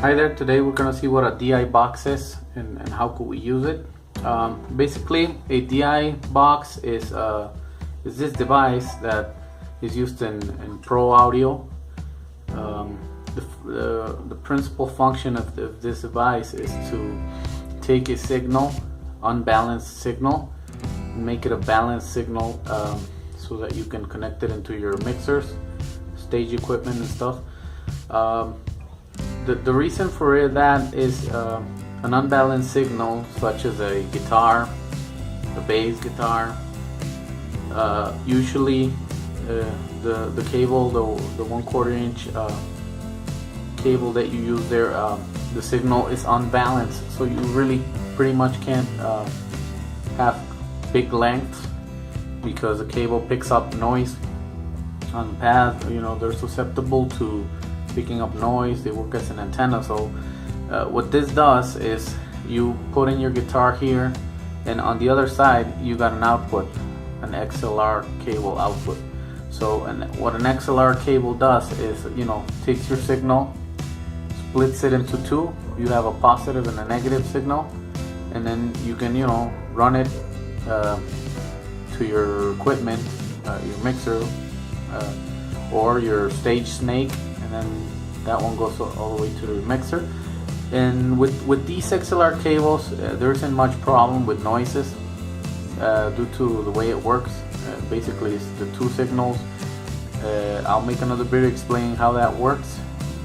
Hi there, today we're going to see what a DI box is and how could we use it. Basically, a DI box is this device that is used in pro audio. The principal function of this device is to take a signal, unbalanced signal, and make it a balanced signal so that you can connect it into your mixers, stage equipment and stuff. The reason for that is an unbalanced signal such as a guitar, a bass guitar, usually the cable, the 1/4 inch cable that you use there, the signal is unbalanced, so you really pretty much can't have big lengths because the cable picks up noise on the path. You know, they're susceptible to picking up noise. They work as an antenna. So what this does is you put in your guitar here, and on the other side you got an output, an XLR cable output. So what an XLR cable does is, you know, takes your signal, splits it into two. You have a positive and a negative signal, and then you can, you know, run it to your equipment, your mixer, or your stage snake, and then that one goes all the way to the mixer. And with these XLR cables, there isn't much problem with noises due to the way it works. Basically, it's the two signals. I'll make another video explaining how that works,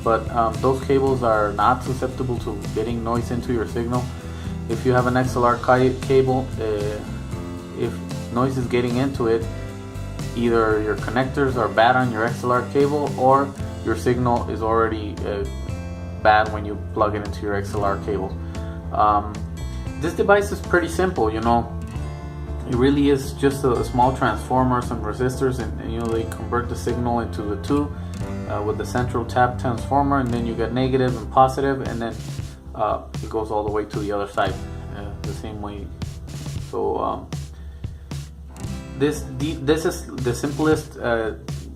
but those cables are not susceptible to getting noise into your signal. If you have an XLR cable, if noise is getting into it, either your connectors are bad on your XLR cable, or your signal is already bad when you plug it into your XLR cable. This device is pretty simple, you know. It really is just a small transformer, some resistors, and you know, they convert the signal into the two with the central tap transformer, and then you get negative and positive, and then it goes all the way to the other side the same way. So this is the simplest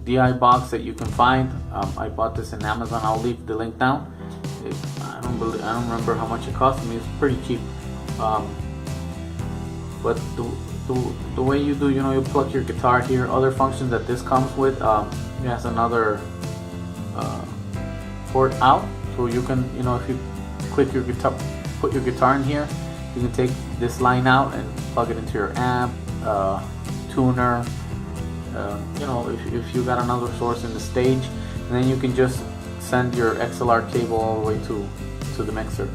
DI box that you can find. I bought this in Amazon. I'll leave the link down. I don't remember how much it cost me. It's pretty cheap. But the way you do, you know, you plug your guitar here. Other functions that this comes with, it has another port out, so you can, you know, if you click your guitar, put your guitar in here, you can take this line out and plug it into your amp, tuner. You know, if you got another source in the stage, and then you can just send your XLR cable all the way to the mixer.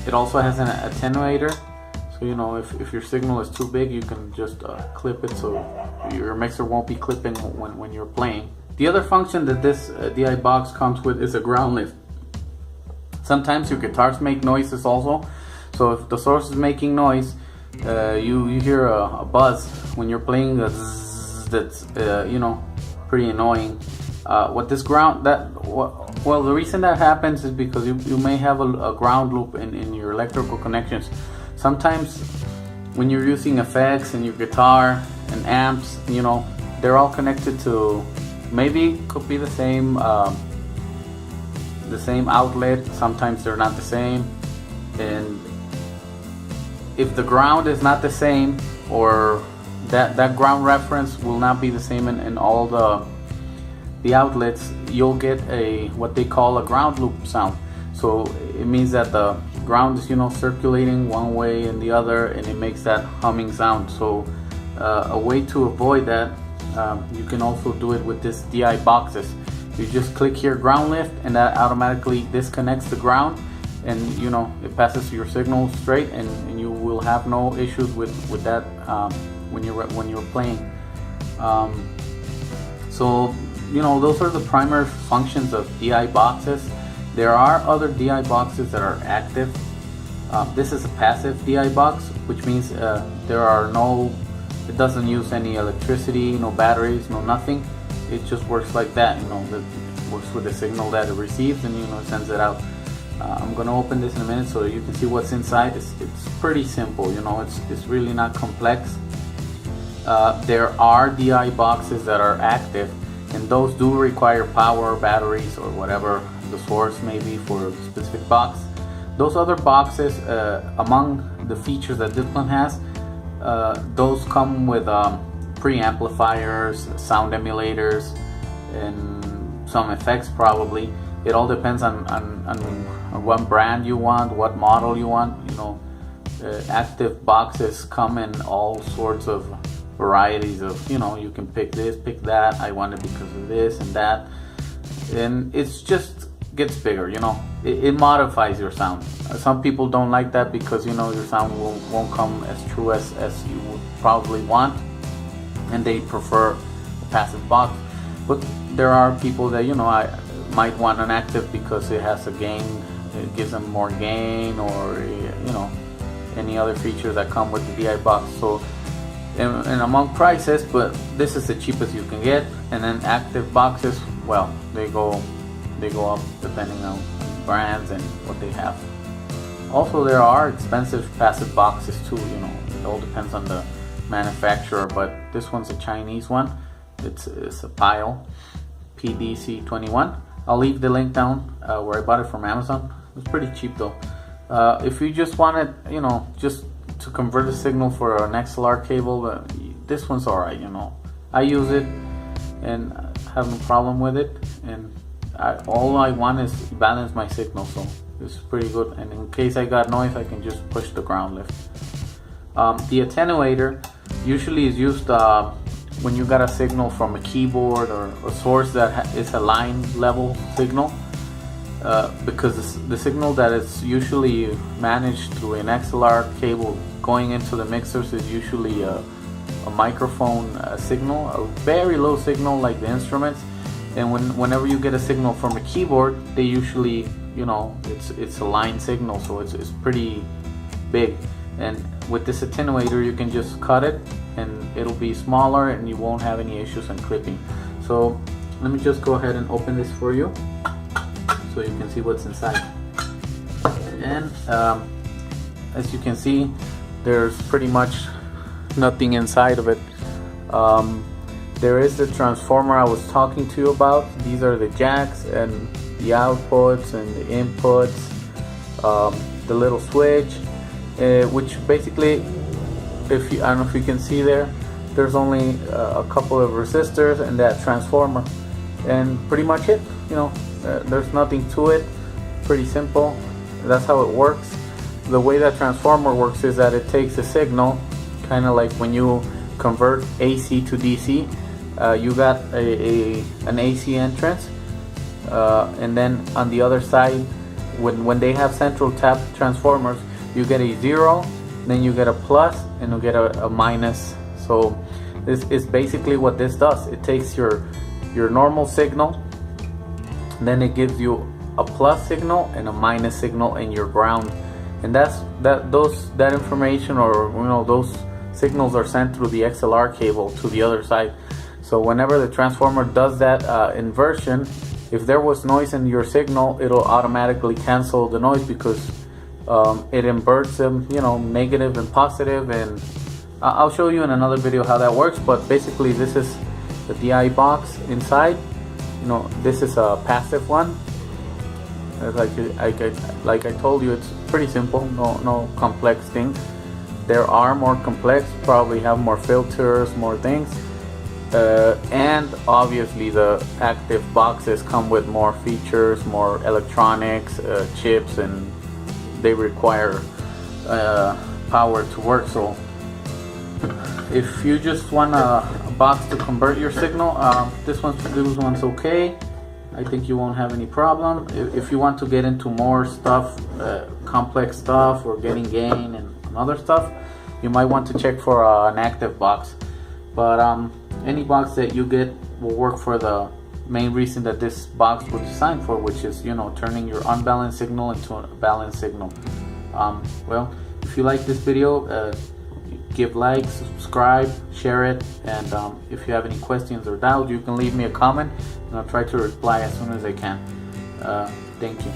It also has an attenuator, so you know, if your signal is too big, you can just clip it so your mixer won't be clipping when you're playing. The other function that this DI box comes with is a ground lift. Sometimes your guitars make noises also, so if the source is making noise, you hear a buzz when you're playing. That's you know, pretty annoying. What this ground well, the reason that happens is because you may have a ground loop in your electrical connections. Sometimes when you're using effects in your guitar and amps, you know, they're all connected to, maybe could be the same outlet. Sometimes they're not the same, and if the ground is not the same, or that ground reference will not be the same in all the outlets, you'll get what they call a ground loop sound. So it means that the ground is, you know, circulating one way and the other, and it makes that humming sound. So a way to avoid that, you can also do it with this DI boxes. You just click here, ground lift, and that automatically disconnects the ground, and you know, it passes your signal straight, and you will have no issues with that when you're playing. So you know, those are the primary functions of DI boxes. There are other DI boxes that are active. This is a passive DI box, which means it doesn't use any electricity, no batteries, no nothing. It just works like that, you know. It works with the signal that it receives, and you know, it sends it out. I'm gonna open this in a minute so you can see what's inside. It's pretty simple, you know. It's really not complex. There are DI boxes that are active, and those do require power, batteries, or whatever the source maybe for a specific box. Those other boxes, among the features that this one has, those come with preamplifiers, sound emulators, and some effects probably. It all depends on what brand you want, what model you want. You know, active boxes come in all sorts of varieties of, you know, you can pick this, pick that, I want it because of this and that, and it's just gets bigger, you know. It modifies your sound. Some people don't like that because, you know, your sound won't come as true as you would probably want, and they prefer a passive box. But there are people that, you know, I might want an active because it has a gain, it gives them more gain, or, you know, any other features that come with the DI box. So and among prices, but this is the cheapest you can get. And then active boxes, well, they go up depending on brands and what they have. Also, there are expensive passive boxes too, you know. It all depends on the manufacturer, but this one's a Chinese one. It's a PYLE PDC21. I'll leave the link down where I bought it from Amazon. It's pretty cheap though. If you just wanted, you know, just to convert a signal for an XLR cable, this one's alright, you know. I use it and have no problem with it, and all I want is balance my signal, so it's pretty good. And in case I got noise, I can just push the ground lift. The attenuator usually is used when you got a signal from a keyboard or a source that is a line level signal, because the signal that is usually managed through an XLR cable going into the mixers is usually a microphone signal, a very low signal like the instruments. And whenever you get a signal from a keyboard, they usually, you know, it's a line signal, so it's pretty big. And with this attenuator, you can just cut it and it'll be smaller and you won't have any issues on clipping. So let me just go ahead and open this for you so you can see what's inside. And as you can see, there's pretty much nothing inside of it. There is the transformer I was talking to you about. These are the jacks and the outputs and the inputs, the little switch, which basically, I don't know if you can see there's only a couple of resistors and that transformer, and pretty much it. You know, there's nothing to it. Pretty simple. That's how it works. The way that transformer works is that it takes a signal, kind of like when you convert AC to DC. You got an AC entrance, and then on the other side, when they have central tap transformers, you get a 0, then you get a plus, and you get a minus. So this is basically what this does. It takes your normal signal, then it gives you a plus signal and a minus signal in your ground, and that information, or, you know, those signals are sent through the XLR cable to the other side. So whenever the transformer does that inversion, if there was noise in your signal, it'll automatically cancel the noise because it inverts them, you know, negative and positive. And I'll show you in another video how that works. But basically, this is the DI box inside. You know, this is a passive one. Like I told you, it's pretty simple. No complex things. There are more complex, probably have more filters, more things. And obviously the active boxes come with more features, more electronics, chips, and they require power to work. So if you just want a box to convert your signal, this one's okay. I think you won't have any problem. If you want to get into more stuff, complex stuff, or getting gain and other stuff, you might want to check for an active box. But any box that you get will work for the main reason that this box was designed for, which is, you know, turning your unbalanced signal into a balanced signal. Well, if you like this video, give likes, subscribe, share it, and if you have any questions or doubts, you can leave me a comment and I'll try to reply as soon as I can. Thank you.